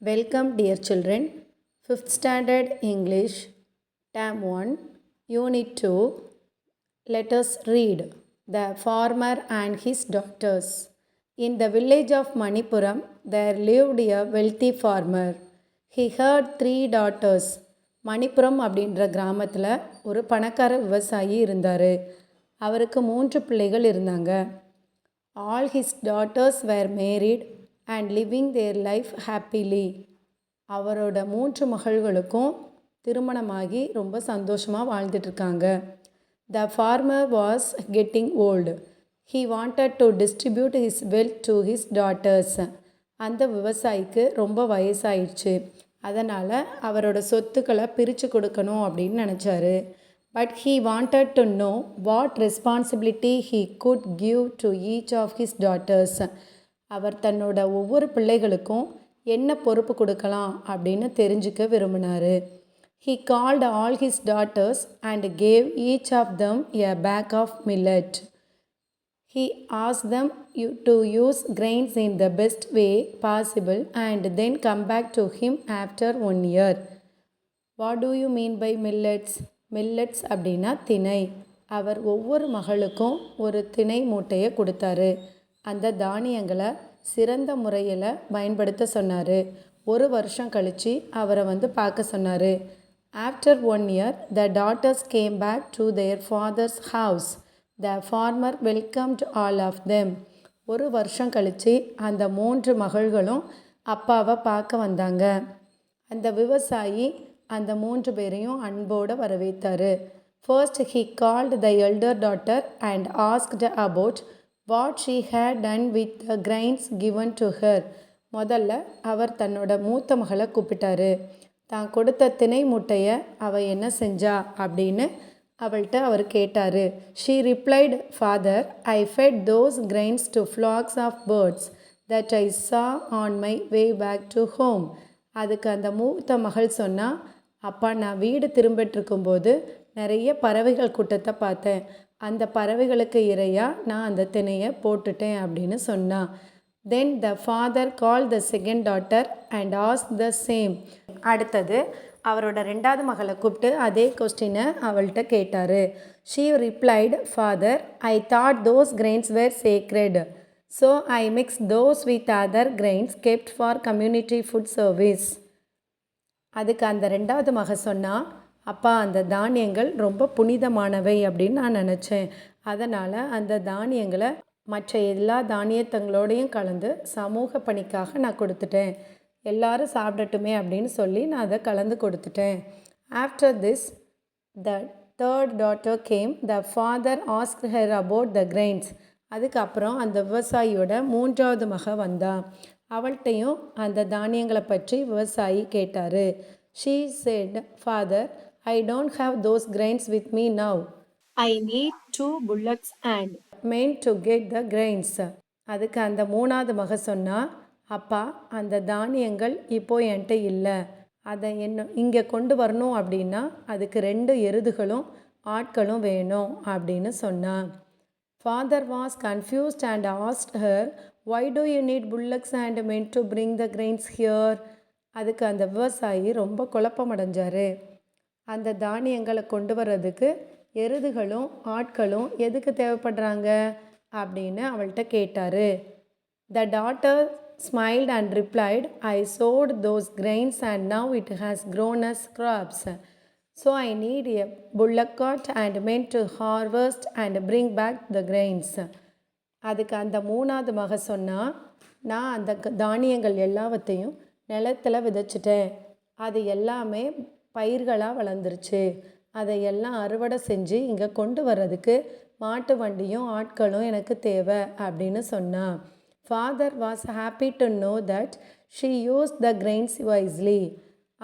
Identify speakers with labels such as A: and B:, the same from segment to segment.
A: Welcome, dear children. 5th Standard English, Term 1, Unit 2. Let us read The Farmer and His Daughters. In the village of Manipuram, there lived a wealthy farmer. He had 3 daughters. Manipuram அப்படின்ற கிராமத்தில் ஒரு பணக்கார விவசாயி இருந்தார். அவருக்கு 3 பிள்ளைகள் இருந்தாங்க. All his daughters were married and living their life happily. அவரோட 3 மகள்களுக்கும் திருமணமாகி ரொம்ப சந்தோஷமாக வாழ்ந்துட்டுருக்காங்க. The farmer was getting old. He wanted to distribute his wealth to his daughters. அந்த விவசாயிக்கு ரொம்ப வயசாயிடுச்சு. அதனால் அவரோட சொத்துக்களை பிரித்து கொடுக்கணும் அப்படின்னு நினச்சாரு. But he wanted to know what responsibility he could give to each of his daughters. அவர் தன்னோட ஒவ்வொரு பிள்ளைகளுக்கும் என்ன பொறுப்பு கொடுக்கலாம் அப்படின்னு தெரிஞ்சுக்க விரும்பினார். He called all his daughters and gave each of them a bag of millet. He asked them to use grains in the best way possible and then come back to him after 1 year. What do you mean by millets? Millets அப்படின்னா திணை. அவர் ஒவ்வொரு மகளுக்கும் ஒரு திணை மூட்டையை கொடுத்தாரு. அந்த தானியங்களை சிறந்த முறையில் பயன்படுத்த சொன்னார். 1 வருஷம் கழித்து அவரை பார்க்க சொன்னார். After 1 year, the daughters came back to their father's house. The farmer welcomed all of them. 1 வருஷம் கழித்து அந்த 3 மகள்களும் அப்பாவை பார்க்க வந்தாங்க. அந்த விவசாயி அந்த 3 பேரையும் அன்போடு வரவேற்றார். First, he called the elder daughter and asked about what she had done with the grains given to her. முதல்ல அவர் தன்னோட மூத்த மகளை கூப்பிட்டாரு. தான் கொடுத்த திணை மூட்டையை அவள் என்ன செஞ்சா அப்படின்னு அவள்கிட்ட அவர் கேட்டார். She replied, Father, I fed those grains to flocks of birds that I saw on my way back to home. அதுக்கு அந்த மூத்த மகள் சொன்னா, அப்பா, நான் வீடு திரும்பிட்டுருக்கும்போது நிறைய பறவைகள் கூட்டத்தை பார்த்தேன். அந்த பறவைகளுக்கு இரையாக நான் அந்த திணையை போட்டுட்டேன் அப்படின்னு சொன்னான். Then the father called the second daughter and asked the same. அடுத்தது அவரோட 2வது மகளை கூப்பிட்டு அதே கொஸ்டினை அவள்கிட்ட கேட்டார். She replied, Father, I thought those grains were sacred. So I mixed those with other grains kept for community food service. அதுக்கு அந்த 2வது மக சொன்னா, அப்பா, அந்த தானியங்கள் ரொம்ப புனிதமானவை அப்படின்னு நான் நினச்சேன். அதனால் அந்த தானியங்களை மற்ற எல்லா தானியத்தங்களோடையும் கலந்து சமூக பணிக்காக நான் கொடுத்துட்டேன். எல்லாரும் சாப்பிடட்டுமே அப்படின்னு சொல்லி நான் அதை கலந்து கொடுத்துட்டேன். After this, the third daughter came. The father asked her about the grains. அதுக்கப்புறம் அந்த விவசாயியோட 3வது மக வந்தா. அவள்கிட்டையும் அந்த தானியங்களை பற்றி விவசாயி கேட்டார். She said, Father, I don't have those grains with me now. I need 2 bullocks and men to get the grains. அதுக்கு அந்த 3வது மக சொன்னா, அப்பா, அந்த தானியங்கள் இப்போ என்கிட்ட இல்லை. அதை இங்கே கொண்டு வரணும் அப்படின்னா அதுக்கு 2 எருதுகளும் ஆட்களும் வேணும் அப்படின்னு சொன்னான். Father was confused and asked her, Why do you need bullocks and men to bring the grains here? அதுக்கு அந்த விவசாயி ரொம்ப குழப்பமடைஞ்சார். அந்த தானியங்களை கொண்டு வர்றதுக்கு எருதுகளும் ஆட்களும் எதுக்கு தேவைப்படுறாங்க அப்படின்னு அவள்கிட்ட கேட்டார். The daughter smiled and replied, I sowed those grains and now it has grown as crops. So I need a bullock cart and men to harvest and bring back the grains. அதுக்கு அந்த 3வது மக சொன்னா, நான் அந்த தானியங்கள் எல்லாவற்றையும் நிலத்தில் விதைச்சிட்டேன். அது எல்லாமே பயிர்களாக வளர்ந்துருச்சு. அதை எல்லாம் அறுவடை செஞ்சு இங்கே கொண்டு வர்றதுக்கு மாட்டு வண்டியும் ஆட்களும் எனக்கு தேவை அப்படின்னு சொன்னான். Father was happy to know that she used the grains wisely.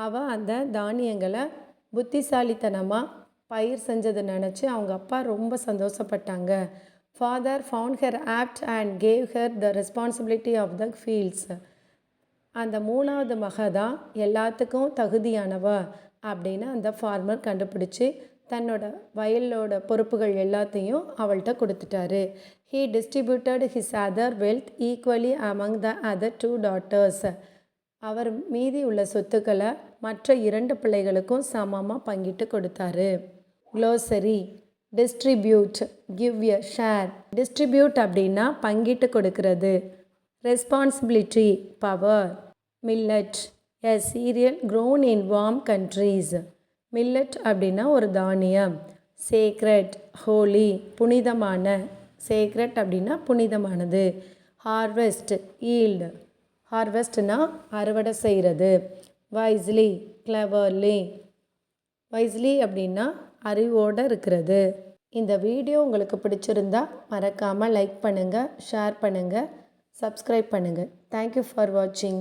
A: அவள் அந்த தானியங்களை புத்திசாலித்தனமாக பயிர் செஞ்சதை நினச்சி அவங்க அப்பா ரொம்ப சந்தோஷப்பட்டாங்க. Father found her apt and gave her the responsibility of the fields. அந்த 3வது மக தான் எல்லாத்துக்கும் தகுதியானவ அப்படின்னு அந்த ஃபார்மர் கண்டுபிடிச்சி தன்னோட வயலோட பொறுப்புகள் எல்லாத்தையும் அவள்கிட்ட கொடுத்துட்டாரு. He distributed his other wealth equally among the other 2 daughters. அவர் மீதி உள்ள சொத்துக்களை மற்ற 2 பிள்ளைகளுக்கும் சமமாக பங்கிட்டு கொடுத்தாரு. Glossary distribute give a share. Distribute அப்படின்னா பங்கிட்டு கொடுக்கிறது. Responsibility power. Millet a serial grown in warm countries. Millet அப்படின்னா ஒரு தானியம். சேக்ரெட் ஹோலி புனிதமான. சேக்ரெட் அப்படின்னா புனிதமானது. Harvest yield. ஹார்வெஸ்ட்னா அறுவடை செய்கிறது. Wisely cleverly. வைஸ்லி அப்படின்னா அறிவோடு இருக்கிறது. இந்த வீடியோ உங்களுக்கு பிடிச்சிருந்தா மறக்காமல் லைக் பண்ணுங்கள், ஷேர் பண்ணுங்கள், சப்ஸ்கிரைப் பண்ணுங்கள். தேங்க்யூ ஃபார் வாட்சிங்.